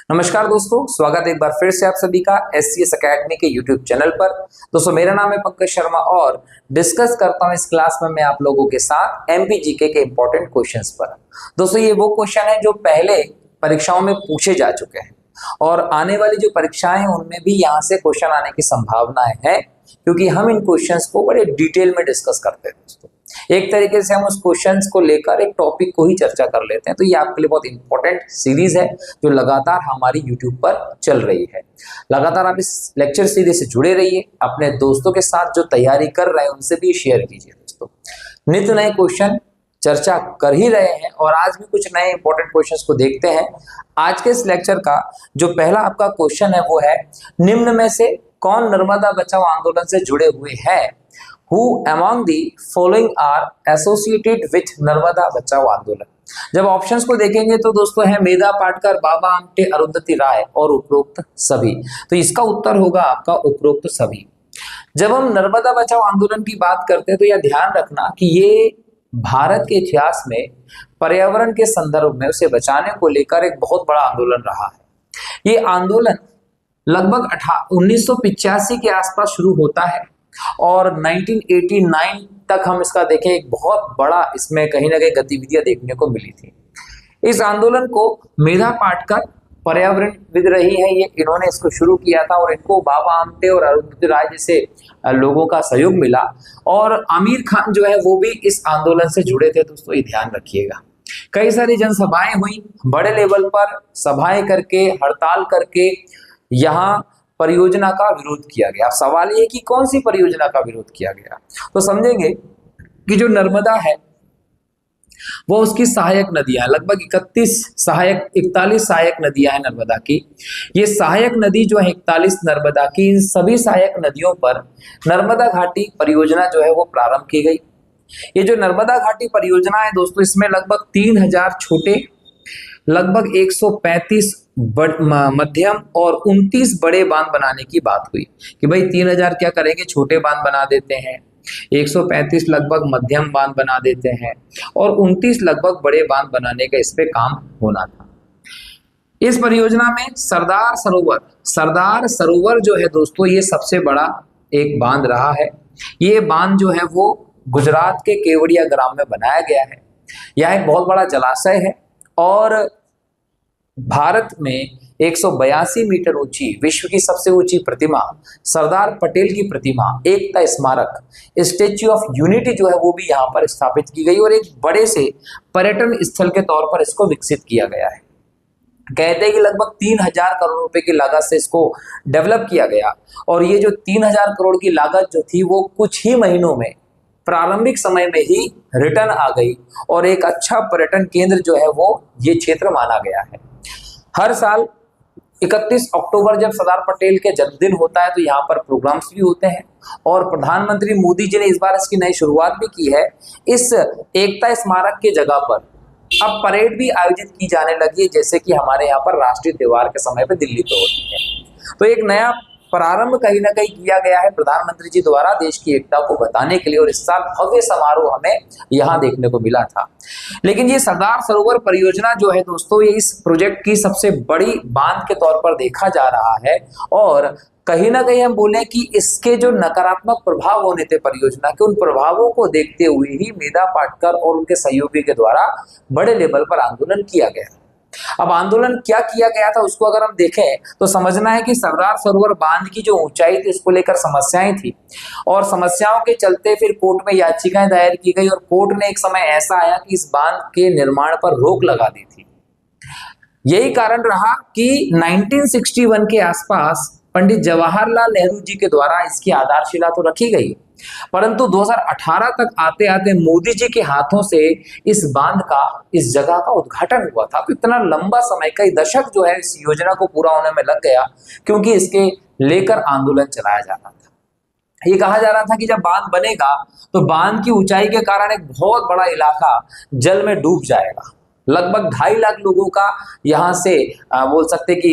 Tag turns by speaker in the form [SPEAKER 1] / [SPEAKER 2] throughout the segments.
[SPEAKER 1] नमस्कार दोस्तों, स्वागत है एक बार फिर से आप सभी का SCS अकेडमी के YouTube चैनल पर। दोस्तों मेरा नाम है पंकज शर्मा और डिस्कस करता हूं इस क्लास में मैं आप लोगों के साथ MP GK के इंपॉर्टेंट क्वेश्चंस पर। दोस्तों ये वो क्वेश्चन है जो पहले परीक्षाओं में पूछे जा चुके हैं और आने वाली जो परीक्षाएं हैं उनमें भी यहाँ से क्वेश्चन आने की संभावनाएं है, क्योंकि हम इन क्वेश्चंस को बड़े डिटेल में डिस्कस करते हैं। दोस्तों एक तरीके से हम उस क्वेश्चंस को लेकर एक टॉपिक को ही चर्चा कर लेते हैं, तो ये आपके लिए बहुत इंपॉर्टेंट सीरीज है जो लगातार हमारी यूट्यूब पर चल रही है। लगातार आप इस लेक्चर सीरीज से जुड़े रहिए, अपने दोस्तों के साथ जो तैयारी कर रहे हैं उनसे भी शेयर कीजिए। दोस्तों नित्य नए क्वेश्चन चर्चा कर ही रहे हैं और आज भी कुछ नए इंपॉर्टेंट क्वेश्चंस को देखते हैं। आज के इस लेक्चर का जो पहला आपका क्वेश्चन है वो है, निम्न में से कौन नर्मदा बचाओ आंदोलन से जुड़े हुए हैं? Who among the following are associated with Narmada बचाओ आंदोलन? जब ऑप्शंस को देखेंगे तो दोस्तों है मेधा पाटकर, बाबा आमटे, अरुंधति राय और उपरोक्त सभी। तो इसका उत्तर होगा आपका उपरोक्त सभी। जब हम नर्मदा बचाओ आंदोलन की बात करते हैं तो यह ध्यान रखना कि ये भारत के इतिहास में पर्यावरण के संदर्भ में उसे बचाने को लेकर एक बहुत बड़ा आंदोलन रहा है। ये आंदोलन लगभग 1985 के आसपास शुरू होता है और 1989 तक हम इसका देखें एक बहुत बड़ा इसमें कहीं ना कहीं गतिविधियां देखने को मिली थी। इस आंदोलन को मेधा पाटकर पर्यावरणविद रही है, ये इन्होंने इसको शुरू किया था और इनको बाबा आमटे और अरुंधति राय जैसे लोगों का सहयोग मिला और आमिर खान जो है वो भी इस आंदोलन से जुड़े थे। दोस्तों ये ध्यान रखिएगा, कई सारी जनसभाएं हुई, बड़े लेवल पर सभाएं करके, हड़ताल करके यहाँ परियोजना का विरोध किया गया। सवाल ये कि कौन सी परियोजना का विरोध किया गया, तो समझेंगे कि जो नर्मदा है वो उसकी सहायक नदियां, लगभग 41 सहायक नदियां हैं नर्मदा की। ये सहायक नदी जो है 41 नर्मदा की, इन सभी सहायक नदियों पर नर्मदा घाटी परियोजना जो है वो प्रारंभ की गई। ये जो नर्मदा घाटी परियोजना है दोस्तों, इसमें लगभग 3000 छोटे, लगभग 135 मध्यम और 29 बड़े बांध बनाने की बात हुई कि भाई 3000 क्या करेंगे, छोटे बांध बना देते हैं, 135 लगभग मध्यम बांध बना देते हैं और 29 लगभग बड़े बांध बनाने का इस पे काम होना था। इस परियोजना में सरदार सरोवर जो है दोस्तों, ये सबसे बड़ा एक बांध रहा है। ये बांध जो है वो गुजरात के केवड़िया ग्राम में बनाया गया है। यह एक बहुत बड़ा जलाशय है और भारत में 182 मीटर ऊंची विश्व की सबसे ऊंची प्रतिमा, सरदार पटेल की प्रतिमा, एकता स्मारक, स्टैच्यू ऑफ यूनिटी जो है वो भी यहाँ पर स्थापित की गई और एक बड़े से पर्यटन स्थल के तौर पर इसको विकसित किया गया है। कहते हैं कि लगभग 3000 करोड़ रुपए की लागत से इसको डेवलप किया गया और ये जो 3000 करोड़ की लागत जो थी वो कुछ ही महीनों में, प्रारंभिक समय में ही रिटर्न आ गई और एक अच्छा पर्यटन केंद्र जो है वो ये क्षेत्र माना गया है। हर साल 31 अक्टूबर जब सरदार पटेल के जन्मदिन होता है तो यहाँ पर प्रोग्राम्स भी होते हैं और प्रधानमंत्री मोदी जी ने इस बार इसकी नई शुरुआत भी की है। इस एकता स्मारक के जगह पर अब परेड भी आयोजित की जाने लगी है, जैसे कि हमारे यहाँ पर राष्ट्रीय त्योहार के समय पर दिल्ली पे होती है। तो एक नया प्रारंभ कहीं ना कहीं किया गया है प्रधानमंत्री जी द्वारा देश की एकता को बताने के लिए और इस साल भव्य समारोह हमें यहाँ देखने को मिला था। लेकिन ये सरदार सरोवर परियोजना जो है दोस्तों, ये इस प्रोजेक्ट की सबसे बड़ी बांध के तौर पर देखा जा रहा है और कहीं ना कहीं हम बोले कि इसके जो नकारात्मक प्रभाव होने थे परियोजना के, उन प्रभावों को देखते हुए ही मेधा पाटकर और उनके सहयोगी के द्वारा बड़े लेवल पर आंदोलन किया गया। अब आंदोलन क्या किया गया था उसको अगर हम देखें तो समझना है कि सरदार सरोवर बांध की जो ऊंचाई थी उसको लेकर समस्याएं थी और समस्याओं के चलते फिर कोर्ट में याचिकाएं दायर की गई और कोर्ट ने एक समय ऐसा आया कि इस बांध के निर्माण पर रोक लगा दी थी। यही कारण रहा कि 1961 के आसपास पंडित जवाहरलाल नेहरू जी के द्वारा इसकी आधारशिला तो रखी गई, परंतु 2018 तक आते आते मोदी जी के हाथों से इस बांध का, इस जगह का उद्घाटन हुआ था। तो इतना लंबा समय, कई दशक जो है इस योजना को पूरा होने में लग गया, क्योंकि इसके लेकर आंदोलन चलाया जा रहा था। ये कहा जा रहा था कि जब बांध बनेगा तो बांध की ऊंचाई के कारण एक बहुत बड़ा इलाका जल में डूब जाएगा। लगभग 2.5 लाख लोगों का यहाँ से बोल सकते कि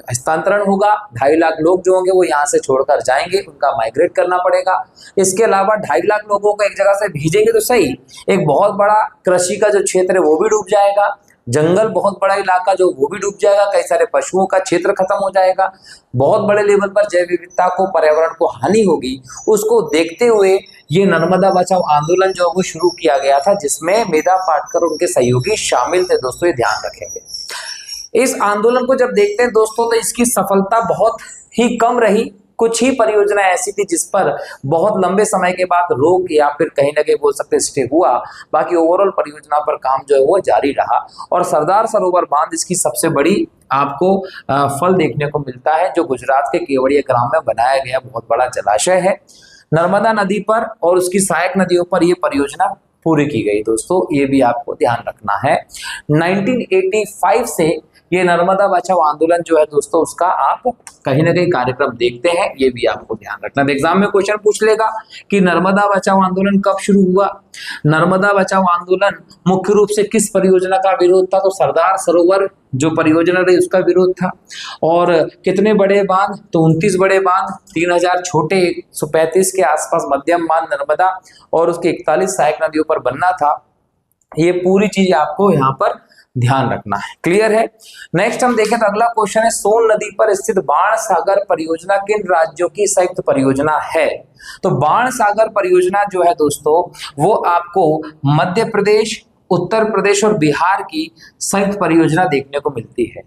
[SPEAKER 1] हस्तांतरण होगा। 2.5 लाख लोग जो होंगे वो यहाँ से छोड़कर जाएंगे, उनका माइग्रेट करना पड़ेगा। इसके अलावा 2.5 लाख लोगों को एक जगह से भेजेंगे तो सही, एक बहुत बड़ा कृषि का जो क्षेत्र है वो भी डूब जाएगा। जंगल बहुत बड़ा इलाका जो वो भी डूब जाएगा, कई सारे पशुओं का क्षेत्र खत्म हो जाएगा, बहुत बड़े लेवल पर जैव विविधता को, पर्यावरण को हानि होगी। उसको देखते हुए ये नर्मदा बचाओ आंदोलन जो है वो शुरू किया गया था, जिसमें मेधा पाटकर और उनके सहयोगी शामिल थे। दोस्तों ये ध्यान रखेंगे। इस आंदोलन को जब देखते हैं दोस्तों तो इसकी सफलता बहुत ही कम रही। कुछ ही परियोजना ऐसी थी जिस पर बहुत लंबे समय के बाद रोक या फिर कहीं ना कहीं बोल सकते स्टे हुआ, बाकी ओवरऑल परियोजना पर काम जो है वो जारी रहा। और सरदार सरोवर बांध इसकी सबसे बड़ी आपको फल देखने को मिलता है, जो गुजरात के केवड़िया ग्राम में बनाया गया बहुत बड़ा जलाशय है। नर्मदा नदी पर और उसकी सहायक नदियों पर यह परियोजना पूरी की गई। दोस्तों ये भी आपको ध्यान रखना है। 1985 से ये नर्मदा बचाओ आंदोलन जो है दोस्तों उसका आप कहीं ना कहीं कार्यक्रम देखते हैं, ये भी आपको ध्यान रखना है। एग्जाम में क्वेश्चन पूछ लेगा कि नर्मदा बचाओ आंदोलन कब शुरू हुआ। नर्मदा बचाओ आंदोलन मुख्य रूप से किस परियोजना का विरोध था, तो सरदार सरोवर जो परियोजना रही उसका विरोध था। और कितने बड़े बांध, तो 29 बड़े बांध, 3000 छोटे, 135 के आसपास मध्यम बांध नर्मदा और उसके 41 सहायक नदियों पर बनना था। ये पूरी चीज आपको यहाँ पर ध्यान रखना है। क्लियर है। नेक्स्ट हम देखें तो अगला क्वेश्चन है, सोन नदी पर स्थित बाण सागर परियोजना किन राज्यों की संयुक्त परियोजना है। तो बाण सागर परियोजना जो है दोस्तों वो आपको मध्य प्रदेश, उत्तर प्रदेश और बिहार की संयुक्त परियोजना देखने को मिलती है।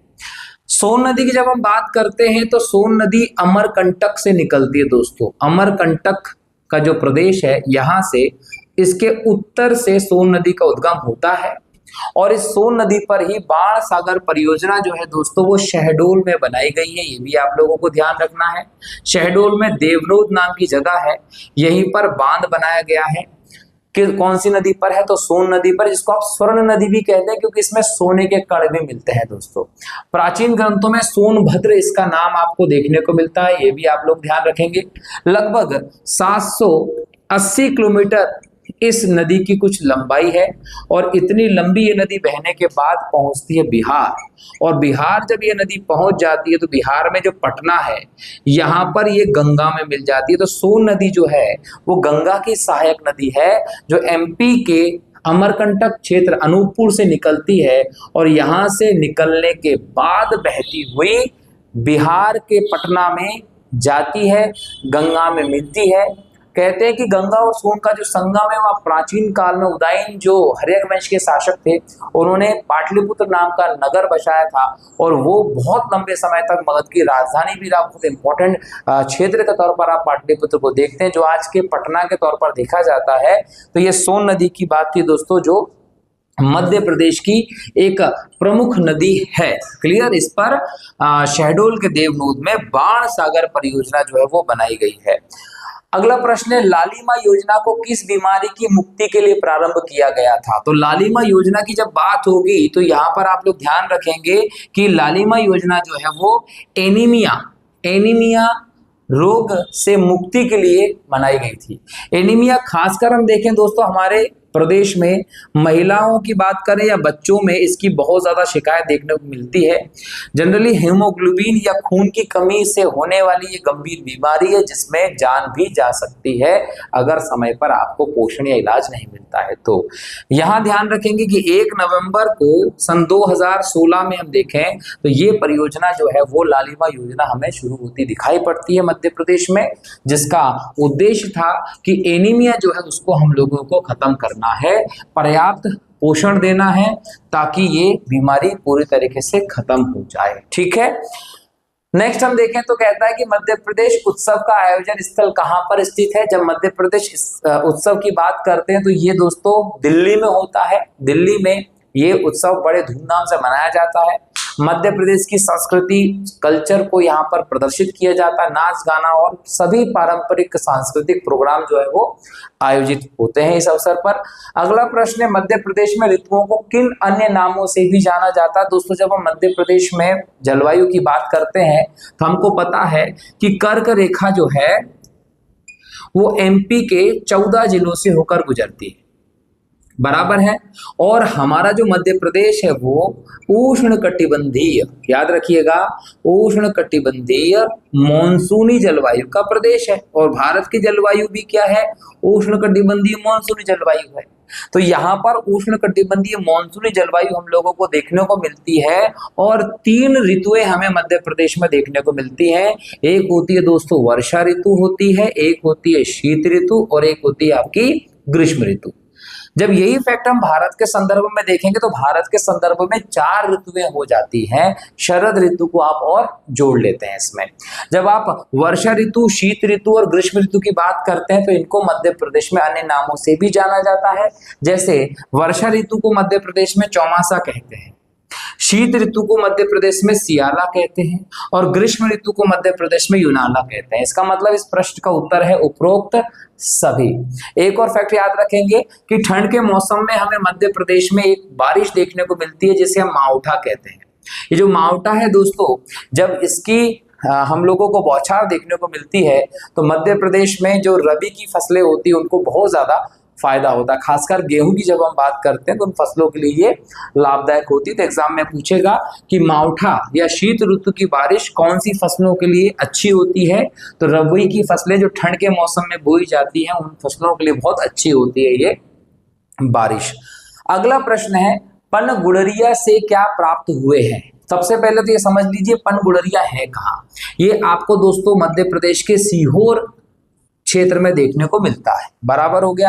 [SPEAKER 1] सोन नदी की जब हम बात करते हैं तो सोन नदी अमरकंटक से निकलती है। दोस्तों अमरकंटक का जो प्रदेश है यहाँ से, इसके उत्तर से सोन नदी का उद्गम होता है और इस सोन नदी पर ही बाण सागर परियोजना जो है दोस्तों वो शहडोल में बनाई गई है। ये भी आप लोगों को ध्यान रखना है। शहडोल में देवनोद नाम की जगह है, यहीं पर बांध बनाया गया है। कि कौन सी नदी पर है, तो सोन नदी पर, जिसको आप स्वर्ण नदी भी कहते हैं क्योंकि इसमें सोने के कण भी मिलते हैं। दोस्तों प्राचीन ग्रंथों में सोनभद्र इसका नाम आपको देखने को मिलता है, ये भी आप लोग ध्यान रखेंगे। लगभग 780 किलोमीटर इस नदी की कुछ लंबाई है और इतनी लंबी ये नदी बहने के बाद पहुंचती है बिहार। और बिहार जब ये नदी पहुंच जाती है तो बिहार में जो पटना है यहाँ पर ये गंगा में मिल जाती है। तो सोन नदी जो है वो गंगा की सहायक नदी है, जो एमपी के अमरकंटक क्षेत्र अनूपपुर से निकलती है और यहाँ से निकलने के बाद बहती हुई बिहार के पटना में जाती है, गंगा में मिलती है। कहते हैं कि गंगा और सोन का जो संगम है वह प्राचीन काल में उदयन जो हर्यक वंश के शासक थे उन्होंने पाटलिपुत्र नाम का नगर बसाया था और वो बहुत लंबे समय तक मगध की राजधानी भी रहा। बहुत इंपॉर्टेंट क्षेत्र के तौर पर आप पाटलिपुत्र को देखते हैं, जो आज के पटना के तौर पर देखा जाता है। तो ये सोन नदी की बात थी दोस्तों, जो मध्य प्रदेश की एक प्रमुख नदी है। क्लियर। इस पर शहडोल के देवनोद में बाण सागर परियोजना जो है वो बनाई गई है। अगला प्रश्न है, लालिमा योजना को किस बीमारी की मुक्ति के लिए प्रारंभ किया गया था। तो लालिमा योजना की जब बात होगी तो यहाँ पर आप लोग ध्यान रखेंगे कि लालिमा योजना जो है वो एनीमिया रोग से मुक्ति के लिए बनाई गई थी। एनीमिया खासकर हम देखें दोस्तों हमारे प्रदेश में महिलाओं की बात करें या बच्चों में इसकी बहुत ज्यादा शिकायत देखने को मिलती है। जनरली हीमोग्लोबिन या खून की कमी से होने वाली ये गंभीर बीमारी है जिसमें जान भी जा सकती है अगर समय पर आपको पोषण या इलाज नहीं मिलता है। तो यहाँ ध्यान रखेंगे कि 1 नवंबर को सन 2016 में हम देखें तो ये परियोजना जो है वो लालिमा योजना हमें शुरू होती दिखाई पड़ती है मध्य प्रदेश में, जिसका उद्देश्य था कि एनीमिया जो है उसको हम लोगों को खत्म करना है, पर्याप्त पोषण देना है ताकि ये बीमारी पूरी तरीके से खत्म हो जाए। ठीक है। नेक्स्ट हम देखें तो कहता है कि मध्य प्रदेश उत्सव का आयोजन स्थल कहां पर स्थित है। जब मध्य प्रदेश उत्सव की बात करते हैं तो ये दोस्तों दिल्ली में होता है। दिल्ली में ये उत्सव बड़े धूमधाम से मनाया जाता है। मध्य प्रदेश की संस्कृति कल्चर को यहाँ पर प्रदर्शित किया जाता है, नाच गाना और सभी पारंपरिक सांस्कृतिक प्रोग्राम जो है वो आयोजित होते हैं इस अवसर पर। अगला प्रश्न है, मध्य प्रदेश में ऋतुओं को किन अन्य नामों से भी जाना जाता है। दोस्तों जब हम मध्य प्रदेश में जलवायु की बात करते हैं तो हमको पता है कि कर्क रेखा जो है वो एमपी के 14 जिलों से होकर गुजरती है, बराबर है। और हमारा जो मध्य प्रदेश है वो उष्णकटिबंधीय, याद रखिएगा, उष्णकटिबंधीय मॉनसूनी जलवायु का प्रदेश है। और भारत की जलवायु भी क्या है, उष्णकटिबंधीय मॉनसूनी जलवायु है। तो यहाँ पर उष्णकटिबंधीय मानसूनी जलवायु हम लोगों को देखने को मिलती है और 3 ऋतुएं हमें मध्य प्रदेश में देखने को मिलती हैं। एक होती है दोस्तों वर्षा ऋतु होती है, एक होती है शीत ऋतु और एक होती है आपकी ग्रीष्म ऋतु। जब यही फैक्ट हम भारत के संदर्भ में देखेंगे तो भारत के संदर्भ में 4 ऋतुएं हो जाती हैं, शरद ऋतु को आप और जोड़ लेते हैं इसमें। जब आप वर्षा ऋतु, शीत ऋतु और ग्रीष्म ऋतु की बात करते हैं तो इनको मध्य प्रदेश में अन्य नामों से भी जाना जाता है। जैसे वर्षा ऋतु को मध्य प्रदेश में चौमासा कहते हैं, शीत ऋतु को मध्य प्रदेश में सियाला कहते हैं और ग्रीष्म ऋतु को मध्य प्रदेश में यूनाला कहते हैं। इसका मतलब इस प्रश्न का उत्तर है उपरोक्त सभी। एक और फैक्ट याद रखेंगे कि ठंड के मौसम में हमें मध्य प्रदेश में एक बारिश देखने को मिलती है जिसे हम मावठा कहते हैं। ये जो मावठा है दोस्तों, जब इसकी हम लोगों को बौछार देखने को मिलती है तो मध्य प्रदेश में जो रबी की फसलें होती है उनको बहुत ज्यादा फायदा होता है। खासकर गेहूं की जब हम बात करते हैं तो उन फसलों के लिए ये लाभदायक होती है। तो एग्जाम में पूछेगा कि मावठा या शीत ऋतु की बारिश कौन सी फसलों के लिए अच्छी होती है, तो रबी की फसलें जो ठंड के मौसम में बोई जाती हैं उन फसलों के लिए बहुत अच्छी होती है ये बारिश। अगला प्रश्न है पनगुड़रिया से क्या प्राप्त हुए हैं। सबसे पहले तो ये समझ लीजिए पनगुड़रिया है कहाँ। ये आपको दोस्तों मध्य प्रदेश के सीहोर क्षेत्र में देखने को मिलता है, बराबर हो गया।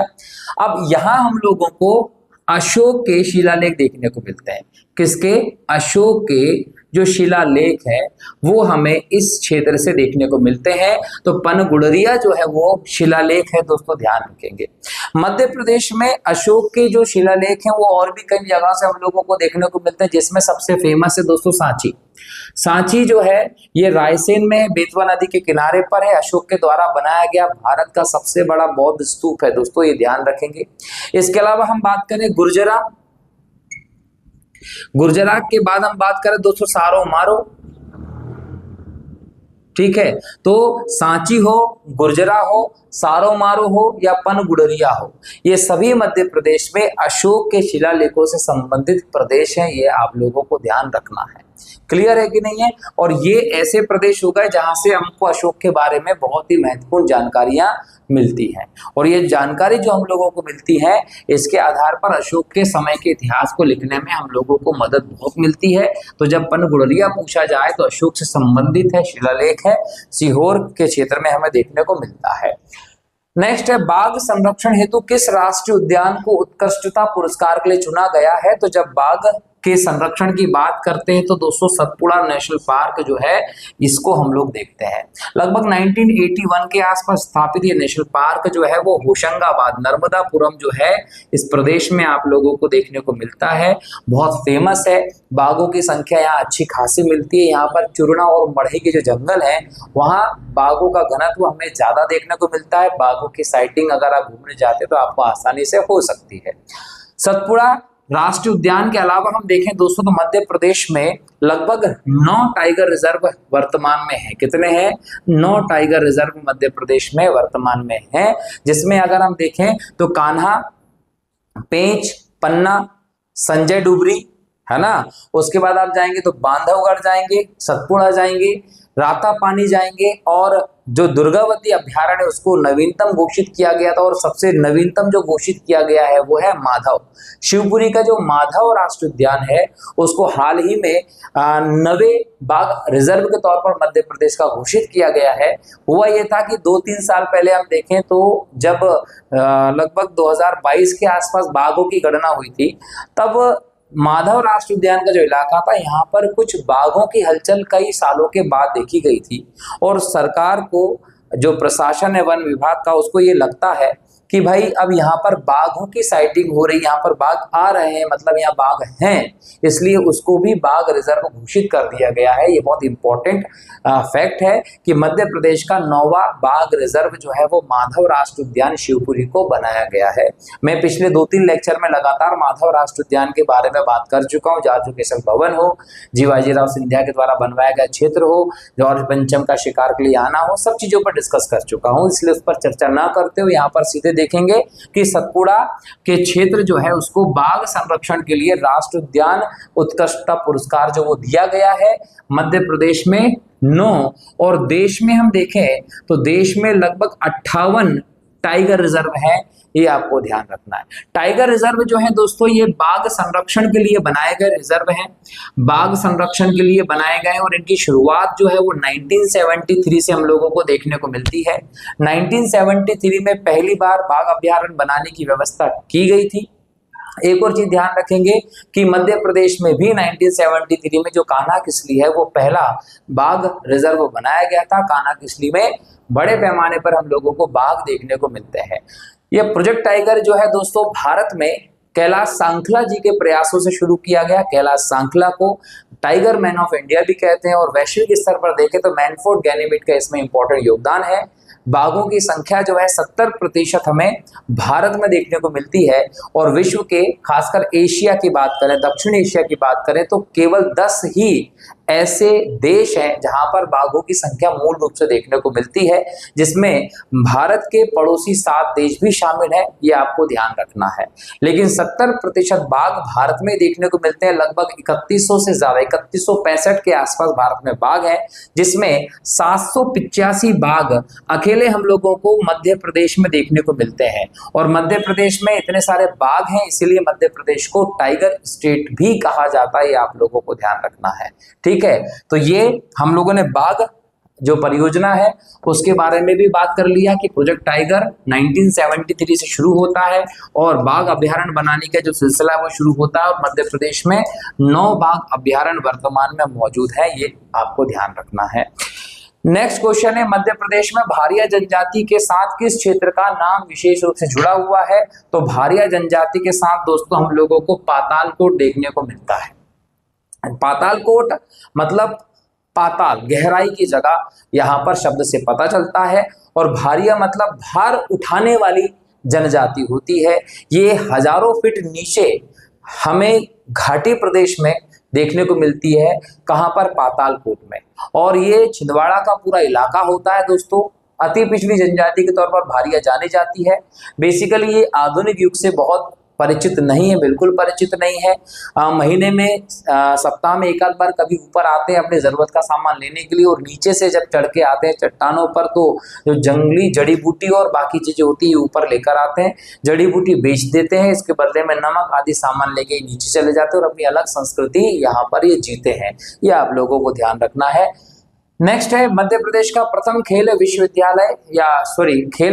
[SPEAKER 1] अब यहां हम लोगों को अशोक के शिलालेख देखने को मिलते हैं। किसके? अशोक के जो शिलालेख है वो हमें इस क्षेत्र से देखने को मिलते हैं। तो पनगुड़रिया जो है वो शिलालेख है दोस्तों, ध्यान रखेंगे। मध्य प्रदेश में अशोक के जो शिलालेख हैं वो और भी कई जगह से हम लोगों को देखने को मिलते हैं, जिसमें सबसे फेमस है दोस्तों सांची। सांची जो है ये रायसेन में बेतवा नदी के किनारे पर है। अशोक के द्वारा बनाया गया भारत का सबसे बड़ा बौद्ध स्तूप है दोस्तों, ये ध्यान रखेंगे। इसके अलावा हम बात करें गुर्जरा, गुर्जरा के बाद हम बात करें दोस्तों सारो मारो, ठीक है। तो सांची हो, गुर्जरा हो, सारो मारो हो या पनगुड़रिया हो, ये सभी मध्य प्रदेश में अशोक के शिलालेखों से संबंधित प्रदेश हैं। ये आप लोगों को ध्यान रखना है। क्लियर है कि नहीं है? और ये ऐसे प्रदेश हो गए जहां से हमको अशोक के बारे में बहुत ही महत्वपूर्ण जानकारियां मिलती हैं। और ये जानकारी जो हम लोगों को मिलती है इसके आधार पर अशोक के समय के इतिहास को लिखने में हम लोगों को मदद बहुत मिलती है। तो जब पनगुड़रिया पूछा जाए तो अशोक से संबंधित है, शिलालेख है, सीहोर के क्षेत्र में हमें देखने को मिलता है। नेक्स्ट है बाघ संरक्षण हेतु किस राष्ट्रीय उद्यान को उत्कृष्टता पुरस्कार के लिए चुना गया है। तो जब बाघ के संरक्षण की बात करते हैं तो दोस्तों सतपुड़ा नेशनल पार्क जो है इसको हम लोग देखते हैं। लगभग 1981 के आसपास स्थापित ये नेशनल पार्क जो है वो होशंगाबाद नर्मदापुरम जो है इस प्रदेश में आप लोगों को देखने को मिलता है। बहुत फेमस है, बाघों की संख्या यहाँ अच्छी खासी मिलती है। यहाँ पर चुरना और मढ़ई के जो जंगल है वहाँ बाघों का घनत्व हमें ज्यादा देखने को मिलता है। बाघों की साइटिंग अगर आप घूमने जाते तो आपको आसानी से हो सकती है। सतपुड़ा राष्ट्रीय उद्यान के अलावा हम देखें दोस्तों तो मध्य प्रदेश में लगभग 9 टाइगर रिजर्व वर्तमान में है। कितने हैं? 9 टाइगर रिजर्व मध्य प्रदेश में वर्तमान में है, जिसमें अगर हम देखें तो कान्हा, पेंच, पन्ना, संजय डुबरी है ना। उसके बाद आप जाएंगे तो बांधवगढ़ जाएंगे, सतपुड़ा जाएंगे, रातापानी जाएंगे और जो दुर्गावती अभ्यारण्य है उसको नवीनतम घोषित किया गया था। और सबसे नवीनतम जो घोषित किया गया है वो है माधव। शिवपुरी का जो माधव राष्ट्रीय उद्यान है उसको हाल ही में नवे बाघ रिजर्व के तौर पर मध्य प्रदेश का घोषित किया गया है। हुआ ये था कि 2-3 साल पहले हम देखें तो जब लगभग 2022 के आसपास बाघों की गणना हुई थी तब माधव राष्ट्रीय उद्यान का जो इलाका था यहाँ पर कुछ बाघों की हलचल कई सालों के बाद देखी गई थी। और सरकार को जो प्रशासन है वन विभाग का उसको ये लगता है कि भाई अब यहाँ पर बाघों की साइटिंग हो रही है, यहाँ पर बाघ आ रहे हैं, मतलब यहाँ बाघ हैं, इसलिए उसको भी बाघ रिजर्व घोषित कर दिया गया है। ये बहुत इंपॉर्टेंट फैक्ट है कि मध्य प्रदेश का 9वां बाघ रिजर्व जो है वो माधव राष्ट्रीय उद्यान शिवपुरी को बनाया गया है। मैं पिछले 2-3 लेक्चर में लगातार माधव राष्ट्रीय उद्यान के बारे में बात कर चुका हूँ। जॉर्ज केशव भवन हो, जीवाजीराव सिंधिया के द्वारा बनवाया गया क्षेत्र हो, जॉर्ज पंचम का शिकार के लिए आना हो, सब चीजों पर डिस्कस कर चुका हूँ, इसलिए उस पर चर्चा ना करते हुए यहाँ पर सीधे देखेंगे कि सतपुड़ा के क्षेत्र जो है उसको बाघ संरक्षण के लिए राष्ट्रीय उद्यान उत्कृष्टता पुरस्कार जो वो दिया गया है। मध्य प्रदेश में 9 और देश में हम देखें तो देश में लगभग 58 टाइगर रिजर्व है। ये आपको ध्यान रखना है। टाइगर रिजर्व जो है दोस्तों ये बाघ संरक्षण के लिए बनाए गए रिजर्व हैं, बाघ संरक्षण के लिए बनाए गए और इनकी शुरुआत जो है वो 1973 से हम लोगों को देखने को मिलती है। 1973 में पहली बार बाघ अभ्यारण्य बनाने की व्यवस्था की गई थी। एक और चीज ध्यान रखेंगे कि मध्य प्रदेश में भी 1973 में जो कान्हा किसली है वो पहला बाघ रिजर्व बनाया गया था। कान्हा किसली में बड़े पैमाने पर हम लोगों को बाघ देखने को मिलते हैं। यह प्रोजेक्ट टाइगर जो है दोस्तों भारत में कैलाश सांखला जी के प्रयासों से शुरू किया गया। कैलाश सांखला को टाइगर मैन ऑफ इंडिया भी कहते हैं और वैश्विक स्तर पर देखें तो मैनफोर्ड गैनीमेड का इसमें इंपॉर्टेंट योगदान है। बाघों की संख्या जो है 70% हमें भारत में देखने को मिलती है और विश्व के खासकर एशिया की बात करें, दक्षिण एशिया की बात करें तो केवल 10 ही ऐसे देश हैं जहां पर बाघों की संख्या मूल रूप से देखने को मिलती है, जिसमें भारत के पड़ोसी 7 देश भी शामिल है। ये आपको ध्यान रखना है। लेकिन 70% बाघ भारत में देखने को मिलते हैं। लगभग 3100 से ज्यादा 3165 के आसपास भारत में बाघ है, जिसमें 785 बाघ अकेले हम लोगों को मध्य प्रदेश में देखने को मिलते हैं। और मध्य प्रदेश में इतने सारे बाघ हैं इसीलिए मध्य प्रदेश को टाइगर स्टेट भी कहा जाता है। ये आप लोगों को ध्यान रखना है, ठीक है। तो ये हम लोगों ने बाघ जो परियोजना है उसके बारे में भी बात कर लिया कि प्रोजेक्ट टाइगर 1973 से शुरू होता है और बाघ अभ्यारण्य बनाने का जो सिलसिला है वो शुरू होता है और मध्य प्रदेश में 9 बाघ अभ्यारण्य वर्तमान में मौजूद है। ये आपको ध्यान रखना है। नेक्स्ट क्वेश्चन है, मध्य प्रदेश में भारिया जनजाति के साथ किस क्षेत्र का नाम विशेष रूप से जुड़ा हुआ है? तो भारिया जनजाति के साथ दोस्तों हम लोगों को पातालकोट देखने को मिलता है। पातालकोट मतलब पाताल, गहराई की जगह, यहां पर शब्द से पता चलता है। और भारिया मतलब भार उठाने वाली जनजाति होती है। ये हजारों फीट नीचे हमें घाटी प्रदेश में देखने को मिलती है। कहां पर? पातालकोट में। और ये छिंदवाड़ा का पूरा इलाका होता है दोस्तों। अति पिछड़ी जनजाति के तौर पर भारिया जानी जाती है। बेसिकली ये आधुनिक युग से बहुत परिचित नहीं है, बिल्कुल परिचित नहीं है। महीने में सप्ताह में एक आध बार कभी ऊपर आते हैं अपने जरूरत का सामान लेने के लिए और नीचे से जब चढ़ के आते हैं चट्टानों पर तो जो जंगली जड़ी बूटी और बाकी चीजें होती है ऊपर लेकर आते हैं, जड़ी बूटी बेच देते हैं, इसके बदले में नमक आदि सामान लेके नीचे चले जाते हैं और अपनी अलग संस्कृति यहाँ पर ये जीते हैं। ये आप लोगों को ध्यान रखना है। नेक्स्ट है, मध्य प्रदेश का प्रथम खेल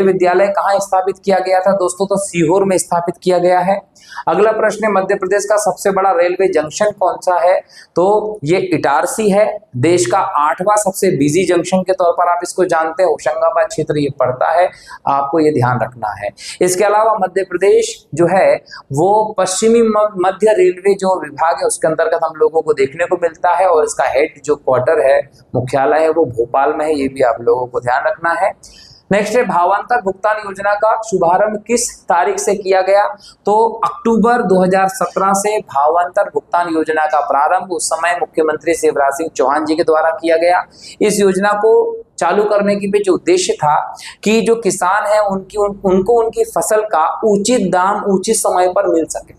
[SPEAKER 1] विद्यालय कहाँ स्थापित किया गया था दोस्तों? तो सीहोर में स्थापित किया गया है। अगला प्रश्न है, मध्य प्रदेश का सबसे बड़ा रेलवे जंक्शन कौन सा है? तो ये इटारसी है। देश का 8वां सबसे बिजी जंक्शन के तौर पर आप इसको जानते हैं। होशंगाबाद क्षेत्र ये पड़ता है, आपको ये ध्यान रखना है। इसके अलावा मध्य प्रदेश जो है वो पश्चिमी मध्य रेलवे जो विभाग है उसके अंतर्गत हम लोगों को देखने को मिलता है और इसका हेड जो क्वार्टर है, मुख्यालय है, वो भोपाल में है। ये भी आप लोगों को ध्यान रखना है। नेक्स्ट है, भावांतर भुगतान योजना का शुभारंभ किस तारीख से किया गया? तो अक्टूबर 2017 से भावांतर भुगतान योजना का प्रारंभ उस समय मुख्यमंत्री शिवराज सिंह चौहान जी के द्वारा किया गया। इस योजना को चालू करने की भी जो उद्देश्य था कि जो किसान है उनको उनकी फसल का उचित दाम उचित समय पर मिल सके,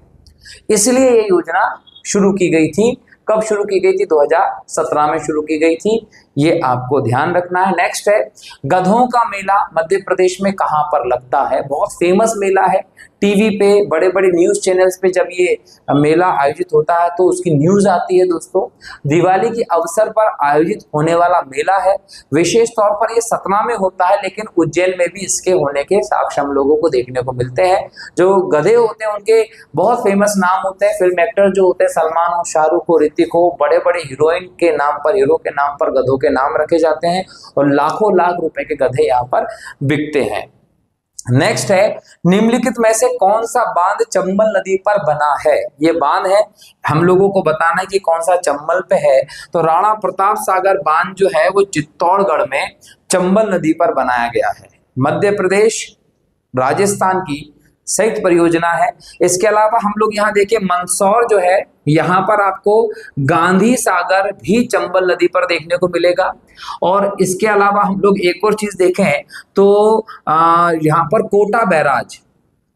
[SPEAKER 1] इसलिए ये योजना शुरू की गई थी। कब शुरू की गई थी? 2017 में शुरू की गई थी। ये आपको ध्यान रखना है। नेक्स्ट है, गधों का मेला मध्य प्रदेश में कहां पर लगता है? बहुत फेमस मेला है। टीवी पे बड़े बड़े न्यूज चैनल्स पे जब ये मेला आयोजित होता है तो उसकी न्यूज आती है दोस्तों। दिवाली के अवसर पर आयोजित होने वाला मेला है। विशेष तौर पर ये सतना में होता है, लेकिन उज्जैन में भी इसके होने के साक्ष्य हम लोगों को देखने को मिलते हैं। जो गधे होते हैं उनके बहुत फेमस नाम होते हैं। फिल्म एक्टर जो होते हैं, सलमान हो, शाहरुख हो, ऋतिक हो, बड़े बड़े हीरोइन के नाम पर, हीरो के नाम पर गधों के नाम रखे जाते हैं और लाखों लाख रुपए के गधे यहाँ पर बिकते हैं। नेक्स्ट है, निम्नलिखित में से कौन सा बांध चंबल नदी पर बना है? ये बांध है, हम लोगों को बताना है कि कौन सा चंबल पे है। तो राणा प्रताप सागर बांध जो है वो चित्तौड़गढ़ में चंबल नदी पर बनाया गया है। मध्य प्रदेश राजस्थान की संयुक्त परियोजना है। इसके अलावा हम लोग यहाँ देखिए मंदसौर जो है, यहाँ पर आपको गांधी सागर भी चंबल नदी पर देखने को मिलेगा। और इसके अलावा हम लोग एक और चीज देखें तो यहाँ पर कोटा बैराज,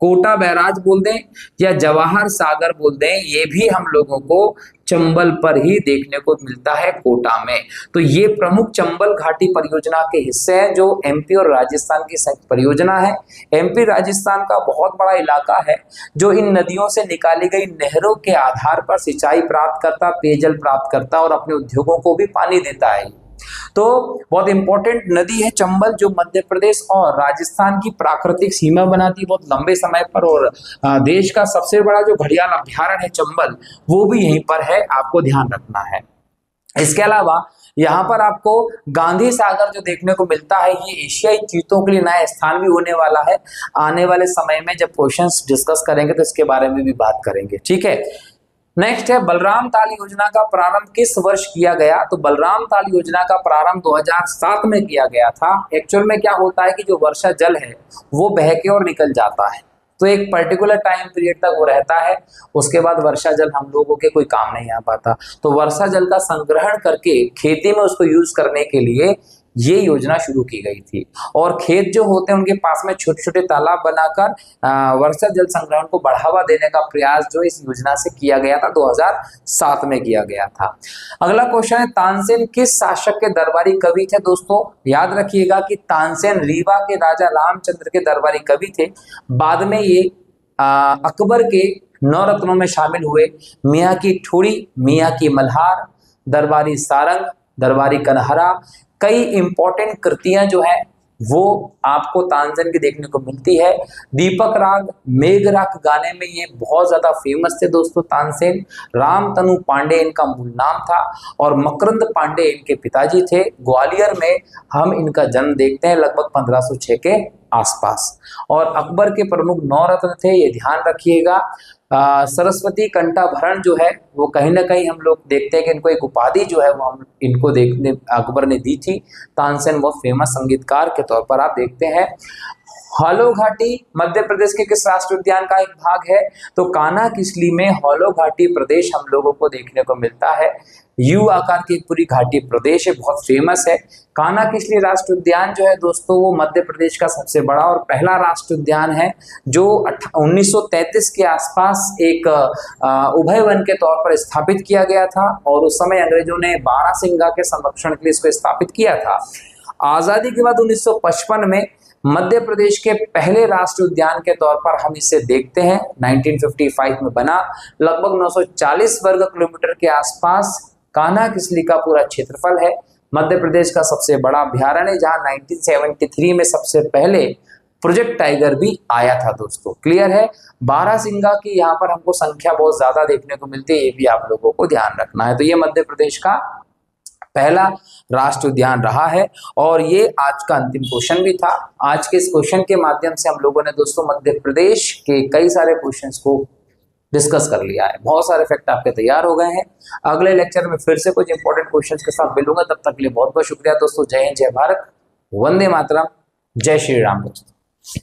[SPEAKER 1] कोटा बैराज बोल दें या जवाहर सागर बोल दें, ये भी हम लोगों को चंबल पर ही देखने को मिलता है, कोटा में। तो ये प्रमुख चंबल घाटी परियोजना के हिस्से हैं, जो एमपी और राजस्थान की संयुक्त परियोजना है। एमपी राजस्थान का बहुत बड़ा इलाका है, जो इन नदियों से निकाली गई नहरों के आधार पर सिंचाई प्राप्त करता, पेयजल प्राप्त करता और अपने उद्योगों को भी पानी देता है। तो बहुत इंपॉर्टेंट नदी है चंबल, जो मध्य प्रदेश और राजस्थान की प्राकृतिक सीमा बनाती है बहुत लंबे समय पर। और देश का सबसे बड़ा जो घड़ियाल अभ्यारण्य है चंबल, वो भी यहीं पर है, आपको ध्यान रखना है। इसके अलावा यहाँ पर आपको गांधी सागर जो देखने को मिलता है, ये एशियाई चीतों के लिए नया स्थान भी होने वाला है। आने वाले समय में जब क्वेश्चंस डिस्कस करेंगे तो इसके बारे में भी बात करेंगे, ठीक है। नेक्स्ट है बलराम ताल योजना का प्रारंभ किस वर्ष किया गया? तो बलराम ताल योजना का प्रारंभ 2007 में किया गया था। एक्चुअल में क्या होता है कि जो वर्षा जल है वो बह के और निकल जाता है, तो एक पर्टिकुलर टाइम पीरियड तक वो रहता है, उसके बाद वर्षा जल हम लोगों के कोई काम नहीं आ पाता। तो वर्षा जल का संग्रहण करके खेती में उसको यूज करने के लिए ये योजना शुरू की गई थी। और खेत जो होते हैं उनके पास में छोटे छोटे तालाब बनाकर वर्षा जल संग्रहण को बढ़ावा देने का प्रयास जो इस योजना से किया गया था, 2007 में किया गया था। अगला क्वेश्चन है, तानसेन किस शासक के दरबारी कवि थे? दोस्तों याद रखिएगा कि तानसेन रीवा के राजा रामचंद्र के दरबारी कवि थे। बाद में ये अकबर के 9 रत्नों में शामिल हुए। मियाँ की ठुड़ी, मियाँ की मल्हार, दरबारी सारंग, दरबारी कन्हरा, कई इंपॉर्टेंट कृतियां जो है वो आपको तानसेन की देखने को मिलती है। दीपक राग, मेघ राग गाने में ये बहुत ज्यादा फेमस थे दोस्तों तानसेन। रामतनु पांडे इनका मूल नाम था और मकरंद पांडे इनके पिताजी थे। ग्वालियर में हम इनका जन्म देखते हैं लगभग 1506 के आसपास। और अकबर के प्रमुख 9 रत्न थे, ये ध्यान रखिएगा। सरस्वती कंठाभरण जो है वो कहीं ना कहीं हम लोग देखते हैं कि इनको एक उपाधि जो है वो हम इनको देखने अकबर ने दी थी। तानसेन बहुत फेमस संगीतकार के तौर पर आप देखते हैं। हॉलो घाटी मध्य प्रदेश के किस राष्ट्रीय उद्यान का एक भाग है? तो कान्हा किसली में हॉलो घाटी प्रदेश हम लोगों को देखने को मिलता है। यू आकार की एक पूरी घाटी प्रदेश है, बहुत फेमस है। कान्हा किसली राष्ट्रीय उद्यान जो है दोस्तों वो मध्य प्रदेश का सबसे बड़ा और पहला राष्ट्रीय उद्यान है, जो 1933 के आसपास एक उभय वन के तौर पर स्थापित किया गया था। और उस समय अंग्रेजों ने बारहसिंगा के संरक्षण के लिए इसको स्थापित किया था। आजादी के बाद 1955 में मध्य प्रदेश के पहले राष्ट्रीय उद्यान के तौर पर हम इसे देखते हैं। 1955 में बना, लगभग 940 वर्ग किलोमीटर के आसपास कान्हा किसली का पूरा क्षेत्रफल है। मध्य प्रदेश का सबसे बड़ा अभ्यारण्य, जहां 1973 में सबसे पहले प्रोजेक्ट टाइगर भी आया था दोस्तों। क्लियर है? बारहसिंगा की यहाँ पर हमको संख्या बहुत ज्यादा देखने को मिलती है, ये भी आप लोगों को ध्यान रखना है। तो ये मध्य प्रदेश का पहला राष्ट्रीय उद्यान रहा है और ये आज का अंतिम क्वेश्चन भी था। आज के इस क्वेश्चन के माध्यम से हम लोगों ने दोस्तों मध्य प्रदेश के कई सारे क्वेश्चंस को डिस्कस कर लिया है। बहुत सारे फैक्ट आपके तैयार हो गए हैं। अगले लेक्चर में फिर से कुछ इंपॉर्टेंट क्वेश्चंस के साथ मिलूंगा। तब तक के लिए बहुत बहुत शुक्रिया दोस्तों। जय हिंद, जय भारत, वंदे मातरम, जय श्री राम दोस्तों।